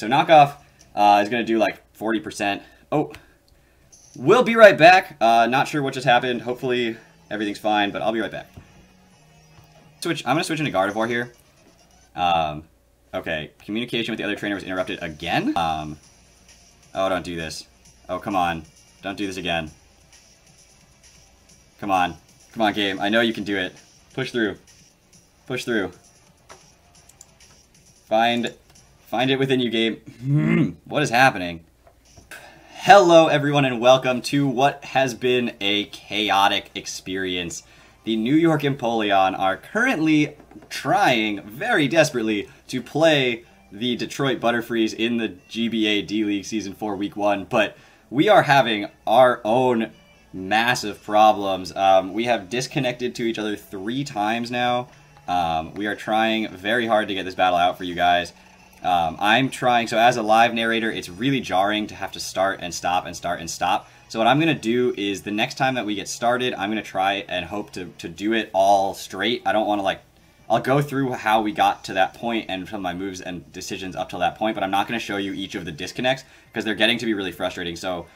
so knockoff is going to do like 40%. Oh, we'll be right back. Not sure what just happened. Hopefully everything's fine, but I'll be right back. I'm going to switch into Gardevoir here. Okay, communication with the other trainer was interrupted again. Oh, don't do this. Oh, come on. Don't do this again. Come on. Come on, game. I know you can do it. Push through. Push through. Find it within you, game. What is happening? Hello, everyone, and welcome to what has been a chaotic experience. The New York Empoleon are currently trying very desperately to play the Detroit Butterfrees in the GBA D-League Season 4 Week 1, but we are having our own massive problems. We have disconnected to each other 3 times now. We are trying very hard to get this battle out for you guys. I'm trying, so as a live narrator, it's really jarring to have to start and stop and start and stop. So what I'm going to do is the next time that we get started, I'm going to try and hope to do it all straight. I don't want to, like, I'll go through how we got to that point and some of my moves and decisions up till that point, but I'm not going to show you each of the disconnects because they're getting to be really frustrating. So,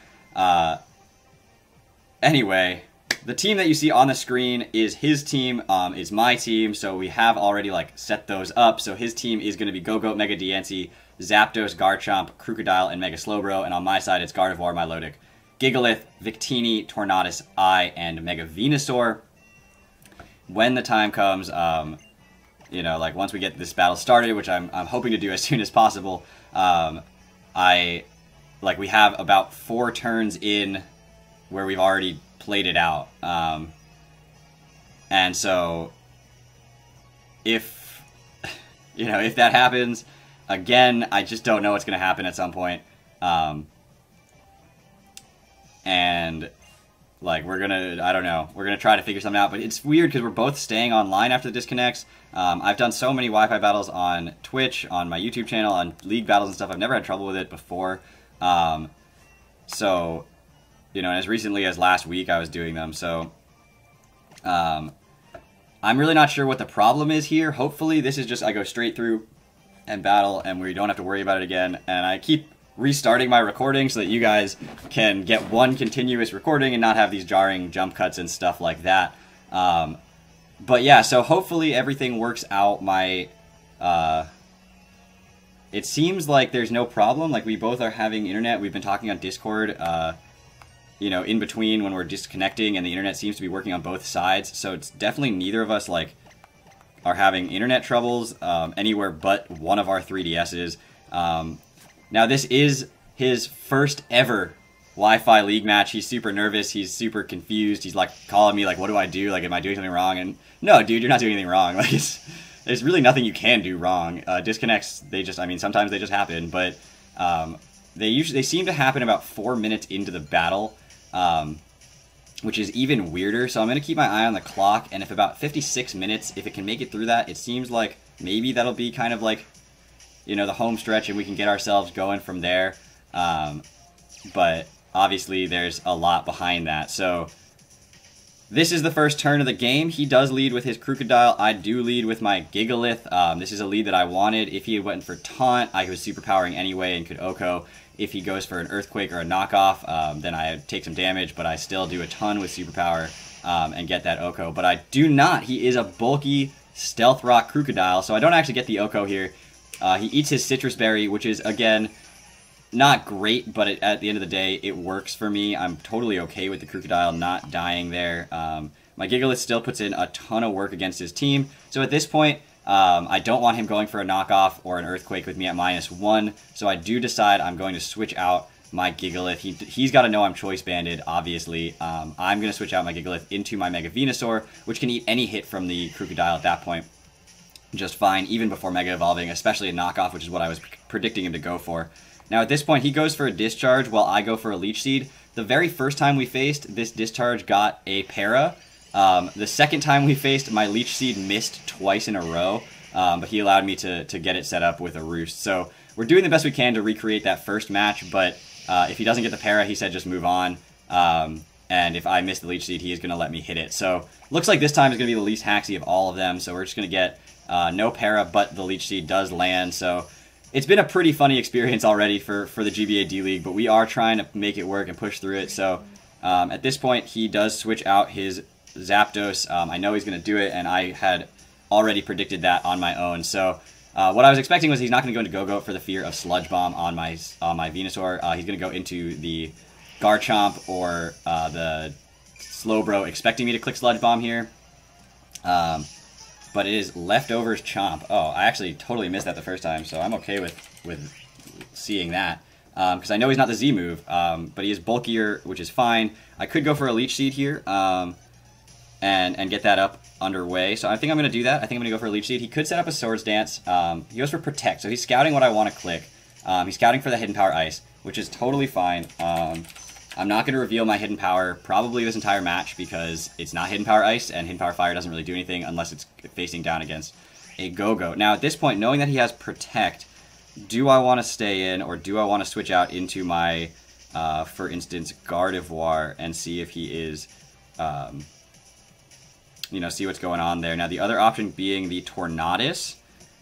anyway, the team that you see on the screen is his team, is my team, so we have already, like, set those up. So his team is going to be Go-Goat, Mega Diancie, Zapdos, Garchomp, Krookodile, and Mega Slowbro, and on my side it's Gardevoir, Milotic, Gigalith, Victini, Tornadus, I, and Mega Venusaur. When the time comes, you know, like once we get this battle started, which I'm hoping to do as soon as possible, we have about 4 turns in where we've already played it out. And so if, you know, if that happens, again, I just don't know what's going to happen at some point. And, like, we're gonna, I don't know, we're gonna try to figure something out, but it's weird because we're both staying online after the disconnects. I've done so many Wi-Fi battles on Twitch, on my YouTube channel, on League battles and stuff. I've never had trouble with it before. So, you know, and as recently as last week I was doing them, so I'm really not sure what the problem is here. Hopefully this is just, I go straight through and battle and we don't have to worry about it again, and I keep restarting my recording so that you guys can get one continuous recording and not have these jarring jump cuts and stuff like that. But yeah, so hopefully everything works out. It seems like there's no problem. Like, we both are having internet. We've been talking on Discord, you know, in between when we're disconnecting, and the internet seems to be working on both sides. So it's definitely neither of us, like, are having internet troubles anywhere but one of our 3DSs. Now, this is his first ever Wi-Fi League match. He's super nervous. He's super confused. He's, like, calling me, like, what do I do? Like, am I doing something wrong? And no, dude, you're not doing anything wrong. Like, there's really nothing you can do wrong. Disconnects, they just, I mean, sometimes they just happen, but they seem to happen about 4 minutes into the battle, which is even weirder. So I'm going to keep my eye on the clock, and if about 56 minutes, if it can make it through that, it seems like maybe that'll be kind of like, you know, the home stretch, and we can get ourselves going from there. But obviously there's a lot behind that. So this is the first turn of the game. He does lead with his Krookodile. I do lead with my Gigalith. This is a lead that I wanted. If he went for Taunt, I was superpowering anyway and could OHKO. If he goes for an Earthquake or a knockoff, then I take some damage, but I still do a ton with superpower and get that OHKO. But I do not. He is a bulky Stealth Rock Krookodile, so I don't actually get the OHKO here. He eats his Citrus Berry, which is, again, not great, but at the end of the day, it works for me. I'm totally okay with the Krookodile not dying there. My Gigalith still puts in a ton of work against his team. So at this point, I don't want him going for a knockoff or an Earthquake with me at -1. So I do decide I'm going to switch out my Gigalith. He's got to know I'm Choice Banded, obviously. I'm going to switch out my Gigalith into my Mega Venusaur, which can eat any hit from the Krookodile at that point just fine, even before Mega Evolving, especially a knockoff, which is what I was predicting him to go for. Now at this point, he goes for a Discharge while I go for a Leech Seed. The very first time we faced, this Discharge got a Para. The second time we faced, my Leech Seed missed twice in a row, but he allowed me to get it set up with a Roost. So we're doing the best we can to recreate that first match, but if he doesn't get the Para, he said just move on. And if I miss the Leech Seed, he is going to let me hit it. So looks like this time is going to be the least hacksy of all of them, so we're just going to get no Para, but the Leech Seed does land, so it's been a pretty funny experience already for the GBA D-League, but we are trying to make it work and push through it. So at this point, he does switch out his Zapdos. I know he's going to do it, and I had already predicted that on my own. So what I was expecting was he's not going to go into Go-Go for the fear of Sludge Bomb on my Venusaur. He's going to go into the Garchomp or the Slowbro, expecting me to click Sludge Bomb here. But it is Leftovers Chomp. Oh, I actually totally missed that the first time, so I'm okay with seeing that. Because I know he's not the Z move, but he is bulkier, which is fine. I could go for a Leech Seed here and get that up underway. So I think I'm going to do that. I think I'm going to go for a Leech Seed. He could set up a Swords Dance. He goes for Protect, so he's scouting what I want to click. He's scouting for the Hidden Power Ice, which is totally fine. I'm not going to reveal my Hidden Power probably this entire match because it's not Hidden Power Ice, and Hidden Power Fire doesn't really do anything unless it's facing down against a Go-Go. Now, at this point, knowing that he has Protect, do I want to stay in, or do I want to switch out into my, for instance, Gardevoir and see if he is, you know, see what's going on there. Now, the other option being the Tornadus.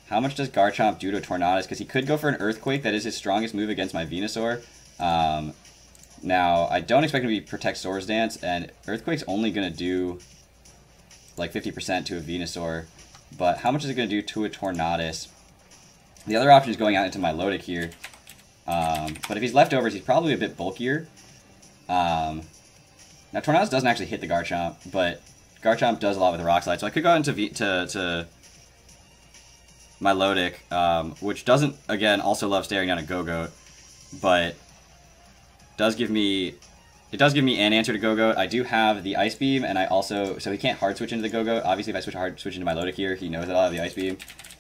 How much does Garchomp do to Tornadus? Because he could go for an Earthquake. That is his strongest move against my Venusaur. Now, I don't expect him to be Protect Swords Dance, and Earthquake's only going to do like 50% to a Venusaur. But how much is it going to do to a Tornadus? The other option is going out into my Milotic here. But if he's Leftovers, he's probably a bit bulkier. Now, Tornadus doesn't actually hit the Garchomp, but Garchomp does a lot with the Rock Slide. So I could go into Milotic, which doesn't, again, also love staring down a Go-Goat, but does give me an answer to Go-Goat. I do have the Ice Beam, and I also, so he can't hard switch into the Go-Goat. Obviously, if I hard switch into Milotic here, he knows that I'll have the Ice Beam.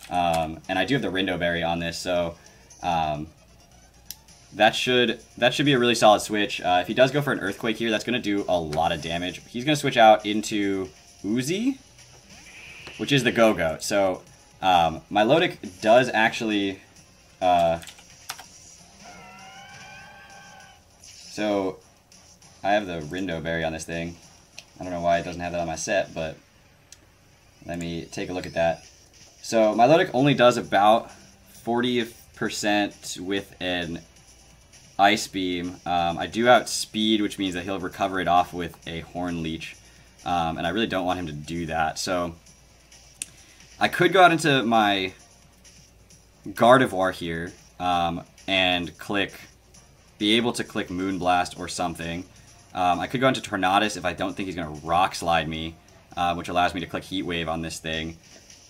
And I do have the Rindo Berry on this, so that should be a really solid switch. If he does go for an Earthquake here, that's going to do a lot of damage. He's going to switch out into Uzi, which is the Go-Goat. So Milotic does actually... So I have the Rindo Berry on this thing. I don't know why it doesn't have that on my set, but let me take a look at that. So Milotic only does about 40% with an Ice Beam. I do outspeed, which means that he'll recover it off with a Horn Leech. And I really don't want him to do that. So I could go out into my Gardevoir here and be able to click Moonblast or something. I could go into Tornadus if I don't think he's going to Rock Slide me, which allows me to click Heat Wave on this thing.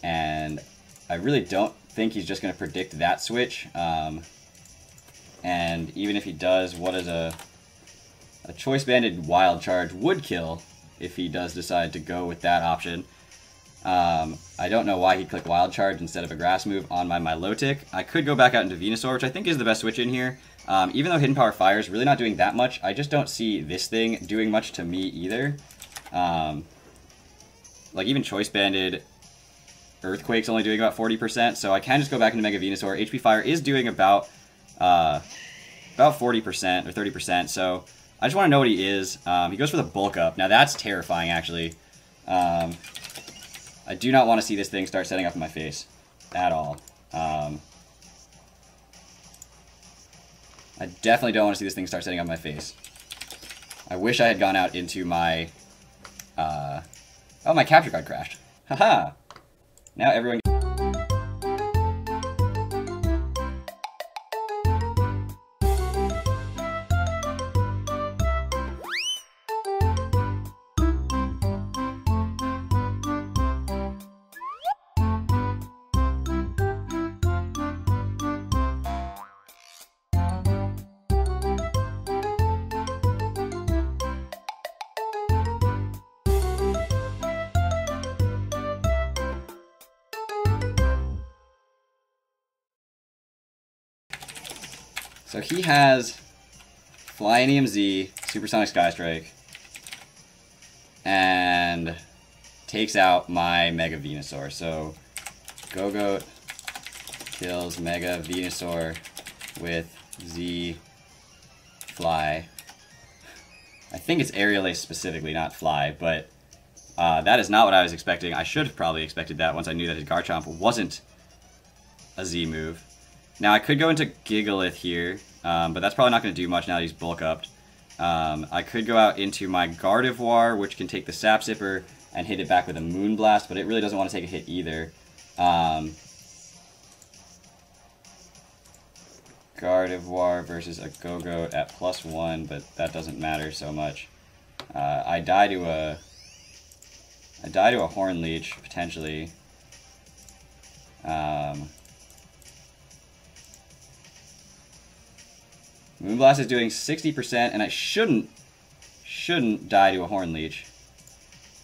And I really don't think he's just going to predict that switch. And even if he does, what is a Choice Banded Wild Charge would kill if he does decide to go with that option. I don't know why he'd click Wild Charge instead of a Grass move on my Milotic. I could go back out into Venusaur, which I think is the best switch in here. Even though Hidden Power Fire is really not doing that much, I just don't see this thing doing much to me either. Like even Choice Banded Earthquake's only doing about 40%, so I can just go back into Mega Venusaur. HP Fire is doing about 40% or 30%, so I just want to know what he is. He goes for the Bulk Up. Now that's terrifying, actually. I do not want to see this thing start setting up in my face at all. I definitely don't want to see this thing start setting up in my face. I wish I had gone out into my... Oh, my capture card crashed. Haha! Now everyone... So he has Flyinium Z, Supersonic Sky Strike, and takes out my Mega Venusaur. So Go-Goat kills Mega Venusaur with Z Fly. I think it's Aerial Ace specifically, not Fly, but that is not what I was expecting. I should have probably expected that once I knew that his Garchomp wasn't a Z move. Now I could go into Gigalith here, but that's probably not going to do much now that he's bulk upped. I could go out into my Gardevoir, which can take the Sap Sipper and hit it back with a Moonblast, but it really doesn't want to take a hit either. Gardevoir versus a Go-Goat at +1, but that doesn't matter so much. I die to a Horn Leech, potentially. Moonblast is doing 60%, and I shouldn't die to a Horn Leech.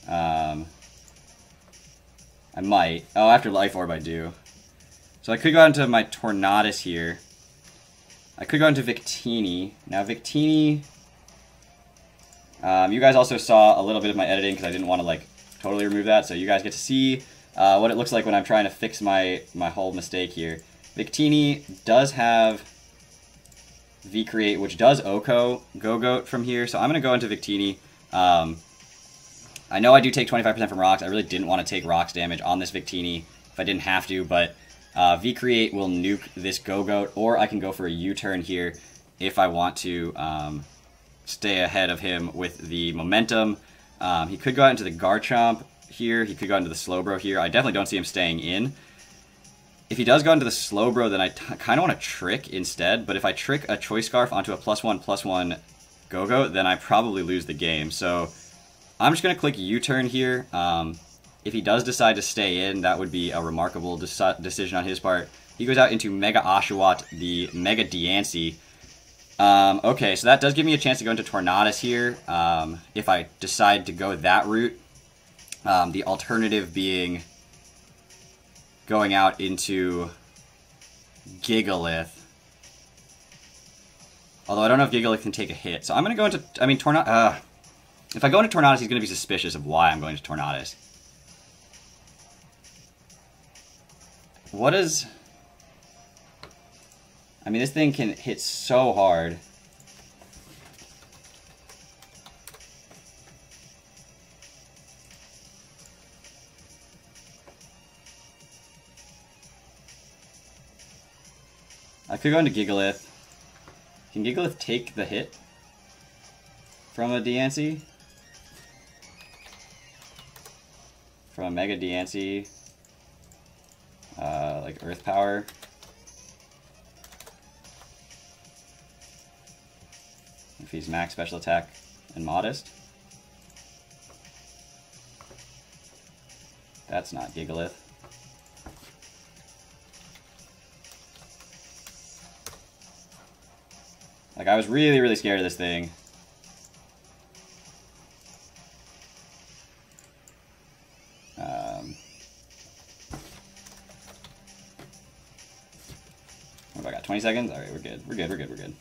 I might. Oh, after Life Orb I do. So I could go into my Tornadus here. I could go into Victini. Now Victini... you guys also saw a little bit of my editing because I didn't want to like totally remove that, so you guys get to see what it looks like when I'm trying to fix my whole mistake here. Victini does have V-Create, which does Oko Go-Goat from here, so I'm going to go into Victini. I know I do take 25% from rocks. I really didn't want to take rocks damage on this Victini if I didn't have to, but V-Create will nuke this Go-Goat, or I can go for a U-turn here if I want to stay ahead of him with the momentum. He could go out into the Garchomp here. He could go into the Slowbro here. I definitely don't see him staying in. If he does go into the Slowbro, then I kind of want to Trick instead, but if I Trick a Choice Scarf onto a +1/+1 Go-Goat, then I probably lose the game. So I'm just going to click U-turn here. If he does decide to stay in, that would be a remarkable decision on his part. He goes out into Mega Oshawott, the Mega Diancie. Okay, so that does give me a chance to go into Tornadus here, if I decide to go that route. The alternative being going out into Gigalith. Although I don't know if Gigalith can take a hit. So I'm going to go into... I mean, if I go into Tornadus, he's going to be suspicious of why I'm going to Tornadus. What is... I mean, this thing can hit so hard. I could go into Gigalith. Can Gigalith take the hit from a Diancie? From a Mega Diancie? Like Earth Power? If he's max special attack and modest. That's not Gigalith. Like, I was really, really scared of this thing. What have I got? 20 seconds? Alright, we're good. We're good.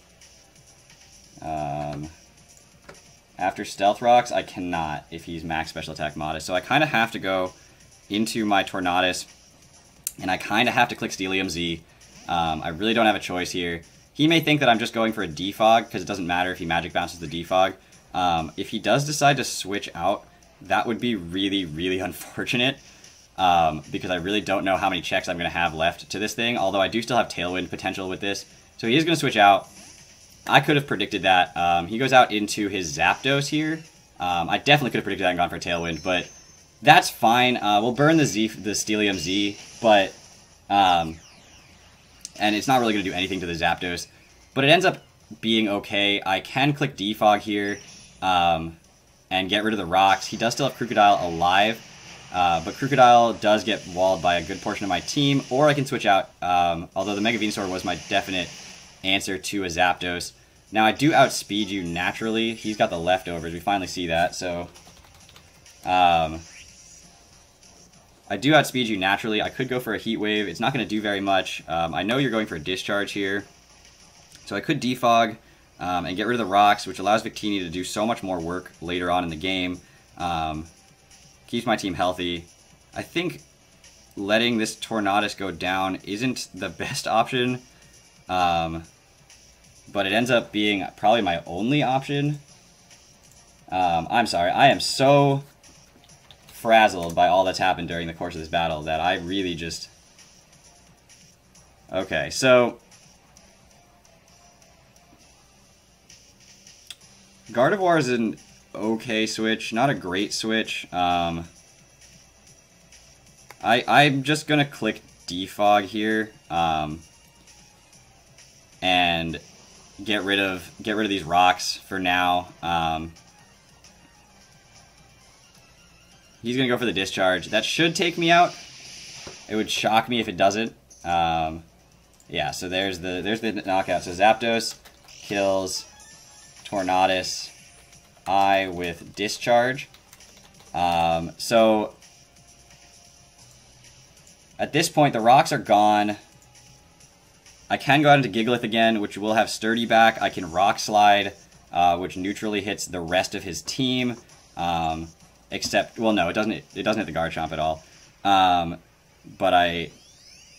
After Stealth Rocks, I cannot if he's max special attack modest. So I kind of have to go into my Tornadus, and I kind of have to click Steelium Z. I really don't have a choice here. He may think that I'm just going for a Defog, because it doesn't matter if he magic bounces the Defog. If he does decide to switch out, that would be really, really unfortunate, because I really don't know how many checks I'm going to have left to this thing, although I do still have Tailwind potential with this. So he is going to switch out. I could have predicted that. He goes out into his Zapdos here. I definitely could have predicted that and gone for Tailwind, but that's fine. We'll burn the Steelium Z, but... and it's not really going to do anything to the Zapdos, but it ends up being okay. I can click Defog here and get rid of the rocks. He does still have Crocodile alive, but Crocodile does get walled by a good portion of my team, or I can switch out, although the Mega Venusaur was my definite answer to a Zapdos. Now, I do outspeed you naturally. He's got the leftovers. We finally see that, so... I do outspeed you naturally. I could go for a Heat Wave. It's not going to do very much. I know you're going for a Discharge here. So I could Defog and get rid of the rocks, which allows Victini to do so much more work later on in the game. Keeps my team healthy. I think letting this Tornadus go down isn't the best option. But it ends up being probably my only option. I'm sorry. I am so... frazzled by all that's happened during the course of this battle that I really just... Okay, so Gardevoir is an okay switch, not a great switch. I'm just gonna click Defog here, and get rid of these rocks for now. He's gonna go for the discharge. That should take me out. It would shock me if it doesn't. Yeah, so there's the knockout. So Zapdos kills Tornadus. I with discharge. So at this point, the rocks are gone. I can go out into Gigalith again, which will have Sturdy back. I can Rock Slide, which neutrally hits the rest of his team. Except, well, no, it doesn't hit the Garchomp at all. But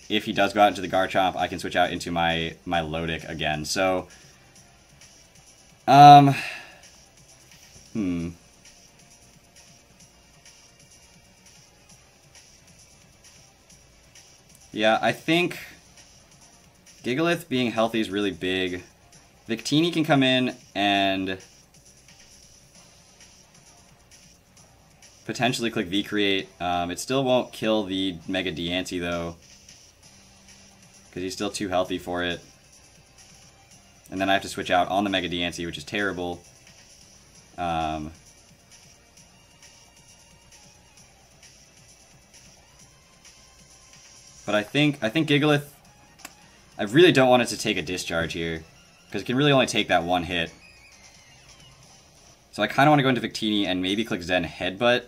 if he does go out into the Garchomp, I can switch out into my Lodic again. So, yeah, I think Gigalith being healthy is really big. Victini can come in and potentially click V-Create. It still won't kill the Mega Diancie though, because he's still too healthy for it. And then I have to switch out on the Mega Diancie, which is terrible. But I think Gigalith, I really don't want it to take a discharge here, because it can really only take that one hit. So I kind of want to go into Victini and maybe click Zen Headbutt,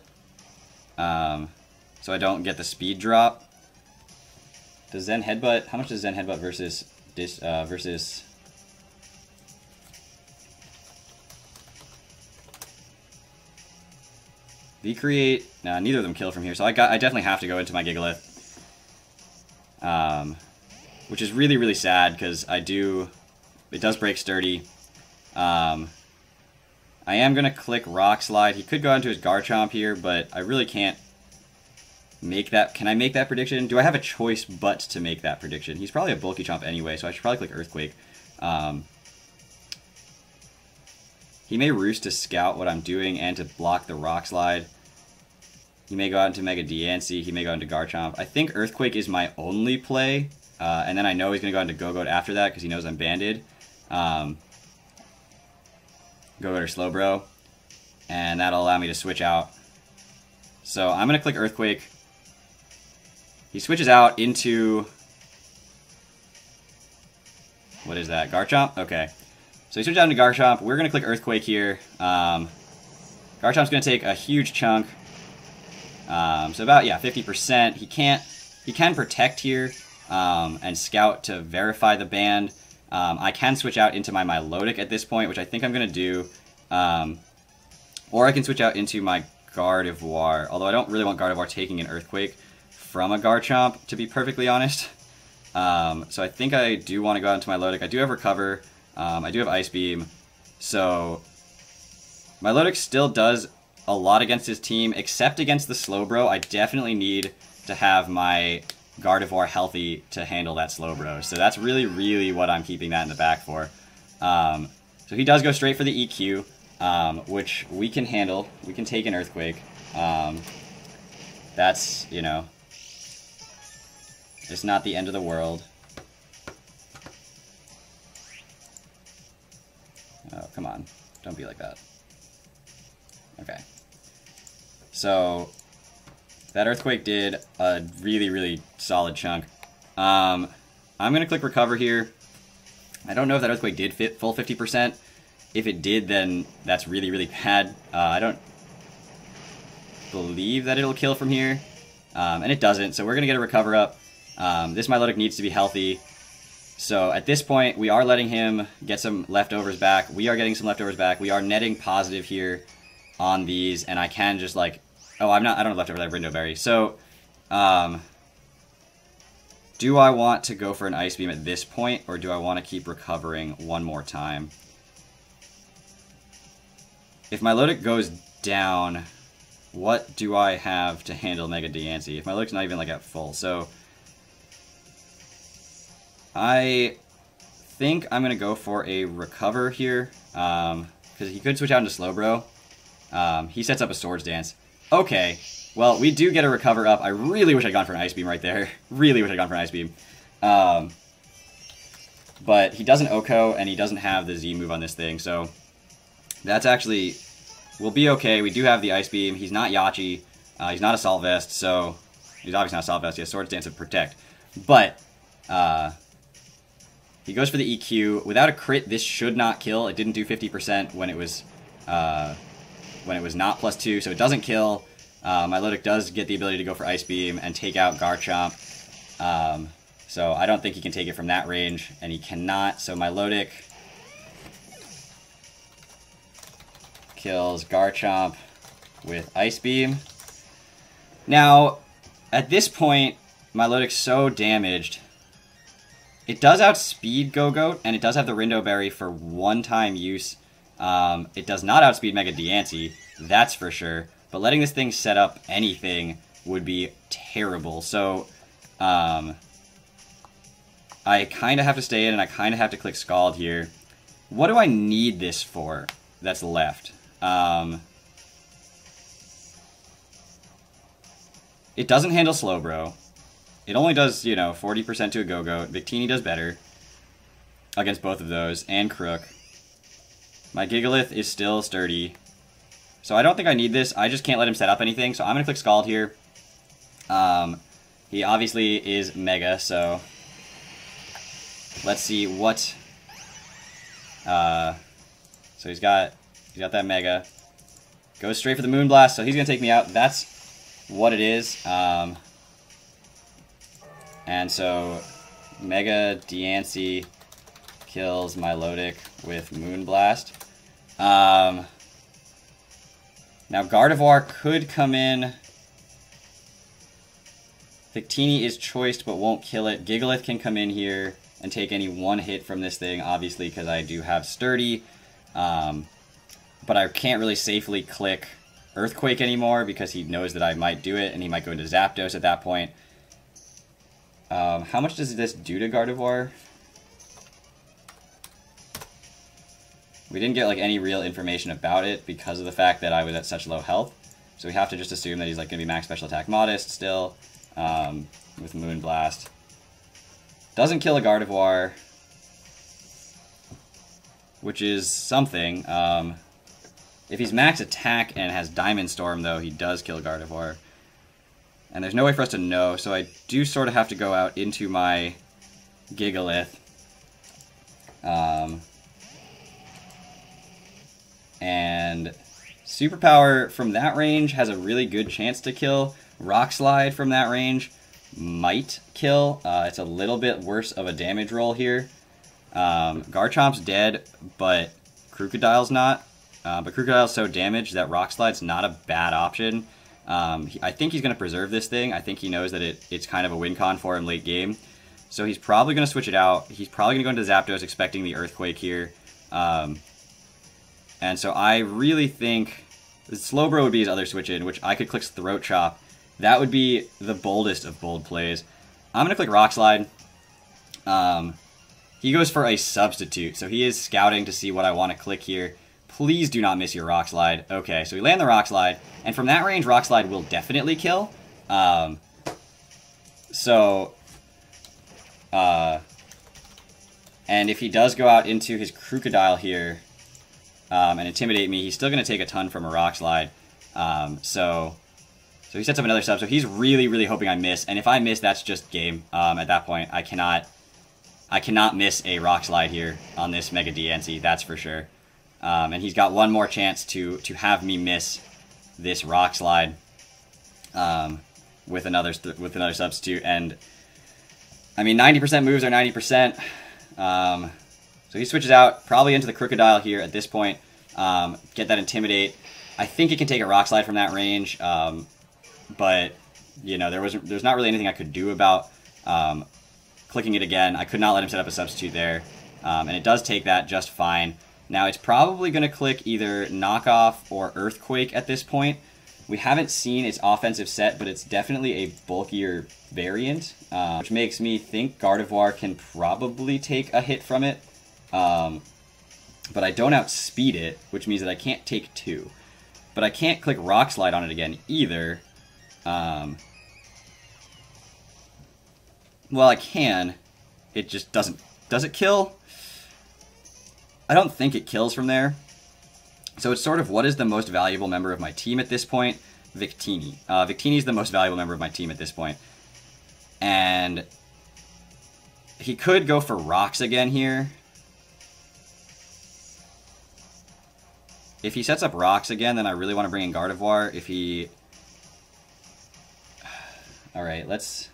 so I don't get the speed drop. Does Zen Headbutt, how much does Zen Headbutt versus V-Create? Nah, neither of them kill from here, so I definitely have to go into my Gigalith. Which is really, really sad, because it does break Sturdy. I am going to click Rock Slide. He could go into his Garchomp here, but I really can't make that. Can I make that prediction? Do I have a choice but to make that prediction? He's probably a bulky chomp anyway, so I should probably click Earthquake. He may Roost to scout what I'm doing and to block the Rock Slide. He may go out into Mega Diancie. He may go into Garchomp. I think Earthquake is my only play, and then I know he's going to go into Go-Goat after that because he knows I'm banded. Go-Goat or Slowbro, and that'll allow me to switch out. So I'm going to click Earthquake. He switches out into... what is that? Garchomp? Okay. So he switches out into Garchomp. We're going to click Earthquake here. Garchomp's going to take a huge chunk. So about, yeah, 50%. He can Protect here and Scout to verify the band. I can switch out into my Milotic at this point, which I think I'm going to do. Or I can switch out into my Gardevoir, although I don't really want Gardevoir taking an Earthquake from a Garchomp, to be perfectly honest. So I think I do want to go out into my Milotic. I do have Recover. I do have Ice Beam. So Milotic still does a lot against his team, except against the Slowbro. I definitely need to have my Gardevoir healthy to handle that Slowbro. So that's really, really what I'm keeping that in the back for. So he does go straight for the EQ, which we can handle. We can take an Earthquake. That's, you know, it's not the end of the world. Oh, come on. Don't be like that. Okay. So that Earthquake did a really, really solid chunk. I'm going to click Recover here. I don't know if that Earthquake did fit full 50%. If it did, then that's really, really bad. I don't believe that it'll kill from here. And it doesn't, so we're going to get a Recover up. This Milotic needs to be healthy. So at this point, we are letting him get some leftovers back. We are getting some leftovers back. We are netting positive here on these, and I can just like... oh, I don't have leftovers, I have Rindo Berry. So, do I want to go for an Ice Beam at this point, or do I want to keep recovering one more time? If my Milotic goes down, what do I have to handle Mega Diancie? If my Milotic's not even like at full, so... I think I'm going to go for a recover here, because he could switch out into Slowbro. He sets up a Swords Dance. Okay, well, we do get a recover up. I really wish I'd gone for an Ice Beam right there. Really wish I'd gone for an Ice Beam. But he doesn't Oko, and he doesn't have the Z move on this thing, so that's actually... We'll be okay. We do have the Ice Beam. He's not Yachi. He's not Assault Vest, so... He's obviously not Assault Vest. He has Swords Dance and Protect. But, he goes for the EQ. Without a crit, this should not kill. It didn't do 50% when it was not +2, so it doesn't kill. Milotic does get the ability to go for Ice Beam and take out Garchomp. So I don't think he can take it from that range, and he cannot. So Milotic kills Garchomp with Ice Beam. Now, at this point, Milotic's so damaged. It does outspeed Go-Goat, and it does have the Rindo Berry for one-time use. It does not outspeed Mega Diancie, that's for sure. But letting this thing set up anything would be terrible. So, I kind of have to stay in, and I kind of have to click Scald here. What do I need this for that's left? It doesn't handle Slowbro. It only does, 40% to a Go-Goat. Victini does better against both of those, and Crook. My Gigalith is still sturdy. So I don't think I need this. I just can't let him set up anything, so I'm going to click Scald here. He obviously is Mega, so... Let's see what... So he's got that Mega. Goes straight for the Moonblast, so he's going to take me out. That's what it is. And so Mega Diancie kills Milotic with Moonblast. Now Gardevoir could come in. Victini is choiced but won't kill it. Gigalith can come in here and take any one hit from this thing, obviously, because I do have Sturdy. But I can't really safely click Earthquake anymore because he knows that I might do it, and he might go into Zapdos at that point. How much does this do to Gardevoir? We didn't get any real information about it because of the fact that I was at such low health. So we have to just assume that he's going to be max special attack modest still, with Moonblast. Doesn't kill a Gardevoir, which is something. If he's max attack and has Diamond Storm, though, he does kill Gardevoir. And there's no way for us to know, so I do sort of have to go out into my Gigalith. And Superpower from that range has a really good chance to kill. Rock Slide from that range might kill. It's a little bit worse of a damage roll here. Garchomp's dead, but Crocodile's not. But Crocodile's so damaged that Rock Slide's not a bad option. I think he's going to preserve this thing. I think he knows that it's kind of a win con for him late game. So he's probably going to switch it out. He's probably going to go into Zapdos expecting the Earthquake here. And so I really think Slowbro would be his other switch in, which I could click Throat Chop. That would be the boldest of bold plays. I'm going to click Rock Slide. He goes for a substitute, so he is scouting to see what I want to click here. Please do not miss your Rock Slide. Okay, so we land the Rock Slide, and from that range, Rock Slide will definitely kill. And if he does go out into his Crocodile here and intimidate me, he's still going to take a ton from a Rock Slide. So he sets up another sub, so he's really, really hoping I miss, and if I miss, that's just game. At that point, I cannot miss a Rock Slide here on this Mega Diancie, that's for sure. And he's got one more chance to have me miss this Rock Slide with another substitute. And I mean, 90% moves are 90%. So he switches out probably into the Crocodile here at this point. Get that Intimidate. I think he can take a Rock Slide from that range, but there's not really anything I could do about clicking it again. I could not let him set up a substitute there, and it does take that just fine. Now, it's probably going to click either Knockoff or Earthquake at this point, We haven't seen its offensive set, but it's definitely a bulkier variant, which makes me think Gardevoir can probably take a hit from it. But I don't outspeed it, which means that I can't take 2. But I can't click Rock Slide on it again either. Well, I can. It just doesn't... Does it kill? I don't think it kills from there. So it's sort of what is the most valuable member of my team at this point? Victini. Victini is the most valuable member of my team at this point. And he could go for rocks again here. If he sets up rocks again, then I really want to bring in Gardevoir. If he... Alright, let's...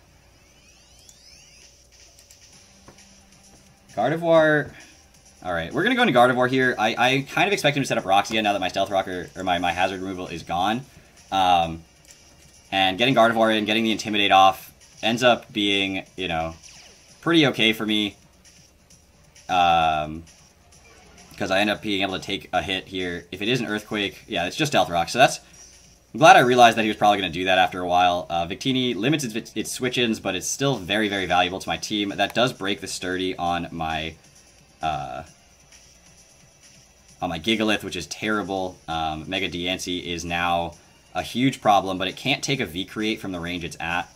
Gardevoir... Alright, we're going to go into Gardevoir here. I kind of expect him to set up rocks again now that my Stealth Rock or my hazard removal is gone. And getting Gardevoir in, getting the Intimidate off, ends up being, you know, pretty okay for me. Because I end up being able to take a hit here. If it is an Earthquake, yeah, it's just Stealth Rock. So that's... I'm glad I realized that he was probably going to do that after a while. Victini limits its switch-ins, but it's still very, very valuable to my team. That does break the Sturdy on my Gigalith, which is terrible. Mega Diancie is now a huge problem, but it can't take a V-Create from the range it's at.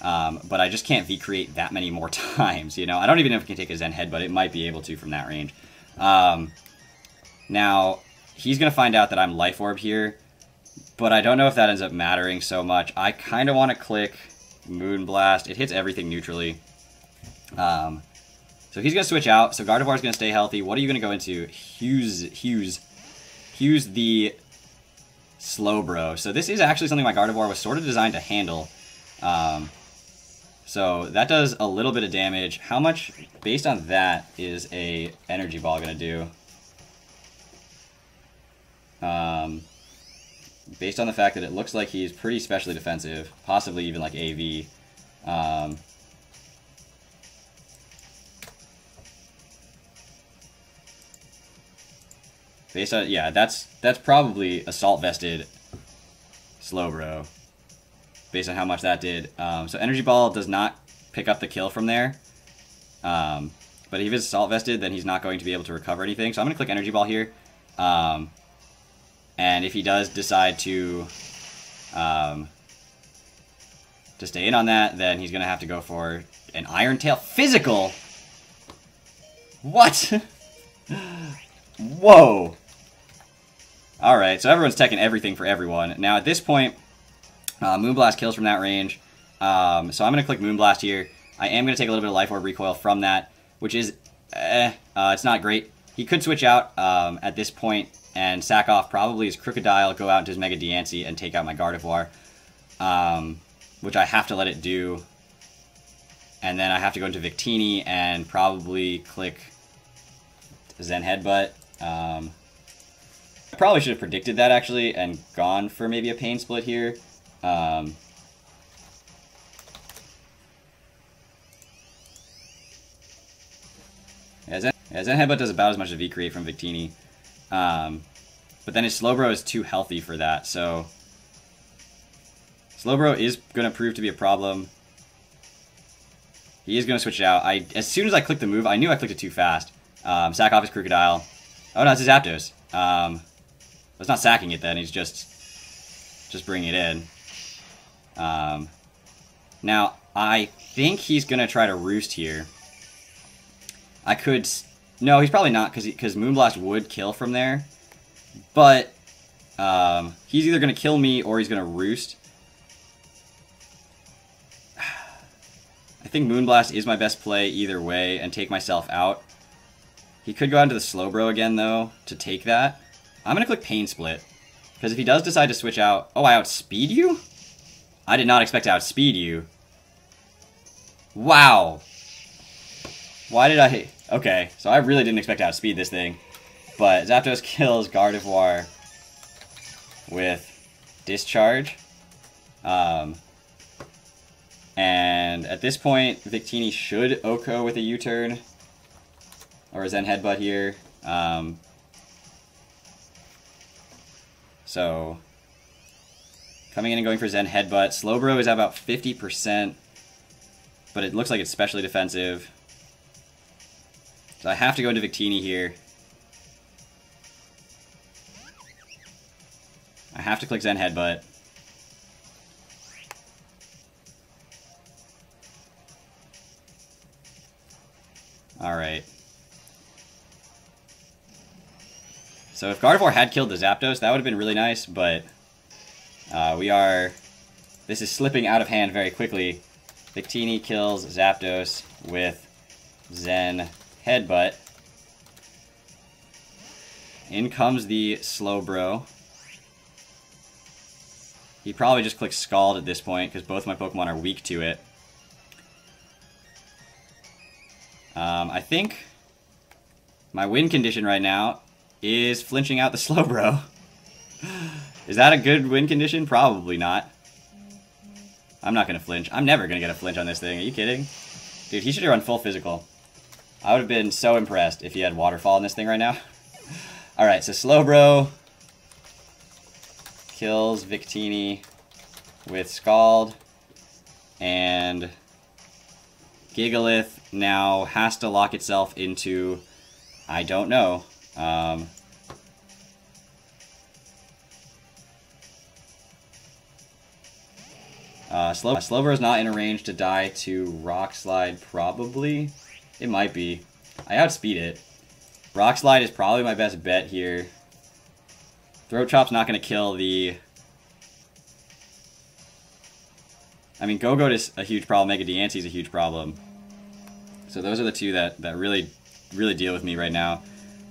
But I just can't V-Create that many more times, you know? I don't even know if it can take a Zen Head, but it might be able to from that range. Now, he's going to find out that I'm Life Orb here, but I don't know if that ends up mattering so much. I kind of want to click Moonblast. It hits everything neutrally. So he's going to switch out, so Gardevoir's going to stay healthy. What are you going to go into? Hughes the Slowbro. So this is actually something my Gardevoir was sort of designed to handle. So that does a little bit of damage. How much, based on that, is a Energy Ball going to do? Based on the fact that it looks like he's pretty specially defensive, possibly even like AV. Based on, yeah, that's probably Assault Vested Slowbro. Based on how much that did. So Energy Ball does not pick up the kill from there. But if it's Assault Vested, then he's not going to be able to recover anything. So I'm going to click Energy Ball here. And if he does decide to stay in on that, then he's going to have to go for an Iron Tail Physical. What? Whoa. Alright, so everyone's teching everything for everyone. Now at this point, Moonblast kills from that range. So I'm going to click Moonblast here. I am going to take a little bit of Life Orb recoil from that, which is, it's not great. He could switch out at this point and sack off probably his Crocodile, go out into his Mega Diancie, and take out my Gardevoir, which I have to let it do. And then I have to go into Victini and probably click Zen Headbutt. I probably should have predicted that, actually, and gone for maybe a Pain Split here. Zen Headbutt does about as much as V-Create from Victini. But then his Slowbro is too healthy for that, so... Slowbro is going to prove to be a problem. He is going to switch it out. As soon as I clicked the move, I knew I clicked it too fast. Sack off his Crocodile. Oh no, it's his Zapdos. It's not sacking it then, he's just bringing it in. Now, I think he's going to try to Roost here. I could... No, he's probably not, because Moonblast would kill from there. But he's either going to kill me or he's going to Roost. I think Moonblast is my best play either way and take myself out. He could go out into the Slowbro again, though, to take that. I'm going to click Pain Split. Because if he does decide to switch out... Oh, I outspeed you? I did not expect to outspeed you. Wow. Why did I... Okay, so I really didn't expect to outspeed this thing. But Zapdos kills Gardevoir with Discharge. And at this point, Victini should OHKO with a U-turn. Or a Zen Headbutt here. So Coming in and going for Zen Headbutt. Slowbro is at about 50%, but it looks like it's specially defensive. So I have to go into Victini here. I have to click Zen Headbutt. Alright. So if Gardevoir had killed the Zapdos, that would have been really nice, but this is slipping out of hand very quickly. Victini kills Zapdos with Zen Headbutt. In comes the Slowbro. He probably just clicks Scald at this point, because both my Pokemon are weak to it. I think my win condition right now is flinching out the Slowbro. Is that a good win condition? Probably not. I'm not going to flinch. I'm never going to get a flinch on this thing. Are you kidding? Dude, he should have run full physical. I would have been so impressed if he had Waterfall in this thing right now. Alright, so Slowbro kills Victini with Scald. And Gigalith now has to lock itself into, I don't know. Slowbro's not in a range to die to Rock Slide, probably. It might be. I outspeed it. Rock Slide is probably my best bet here. Throat Chop's not going to kill the... I mean, Go-Goat is a huge problem. Mega Diancie is a huge problem. So those are the two that really deal with me right now.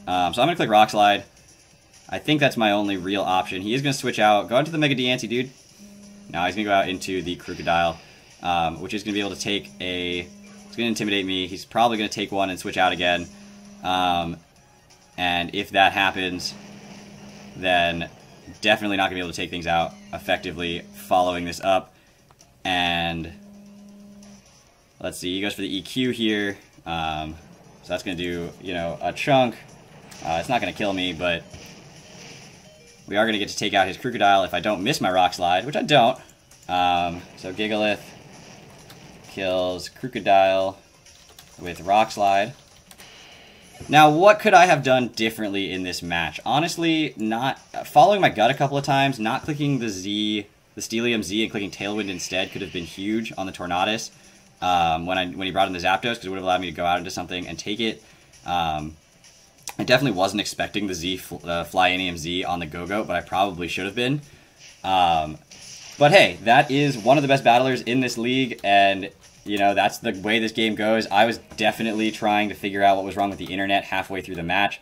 So I'm going to click Rock Slide. I think that's my only real option. He is going to switch out. Go into the Mega Diancie, dude. Now he's going to go out into the Crocodile, which is going to be able to take a... It's going to intimidate me. He's probably going to take one and switch out again. And if that happens, then definitely not going to be able to take things out effectively following this up. And let's see, he goes for the EQ here. So that's going to do, you know, a chunk. It's not going to kill me, but we are going to get to take out his Crocodile if I don't miss my Rock Slide, which I don't. So Gigalith kills Crocodile with Rock Slide. Now, what could I have done differently in this match? Honestly, not following my gut a couple of times, not clicking the Steelium Z and clicking Tailwind instead could have been huge on the Tornadus when he brought in the Zapdos, because it would have allowed me to go out into something and take it. I definitely wasn't expecting the Flyinium Z on the Go-Goat, but I probably should have been. But hey, that is one of the best battlers in this league, and you know, that's the way this game goes. I was definitely trying to figure out what was wrong with the internet halfway through the match.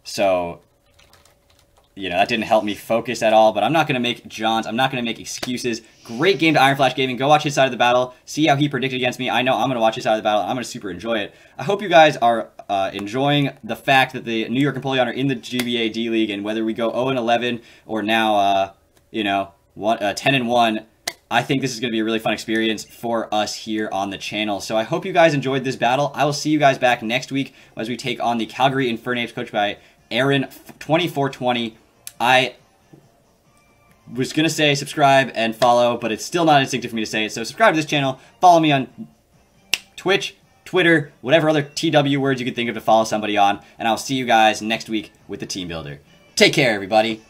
So, you know, that didn't help me focus at all, but I'm not going to make Johns. I'm not going to make excuses. Great game to Iron Flash Gaming. Go watch his side of the battle. See how he predicted against me. I know I'm going to watch his side of the battle. I'm going to super enjoy it. I hope you guys are enjoying the fact that the New York Empoleon are in the GBA D-League, and whether we go 0-11 or now, you know, 10-1, I think this is going to be a really fun experience for us here on the channel. So I hope you guys enjoyed this battle. I will see you guys back next week as we take on the Calgary Infernapes, coached by Aaron2420. I was going to say subscribe and follow, but it's still not instinctive for me to say it. So subscribe to this channel. Follow me on Twitch, Twitter, whatever other TW words you could think of to follow somebody on. And I'll see you guys next week with the Team Builder. Take care, everybody.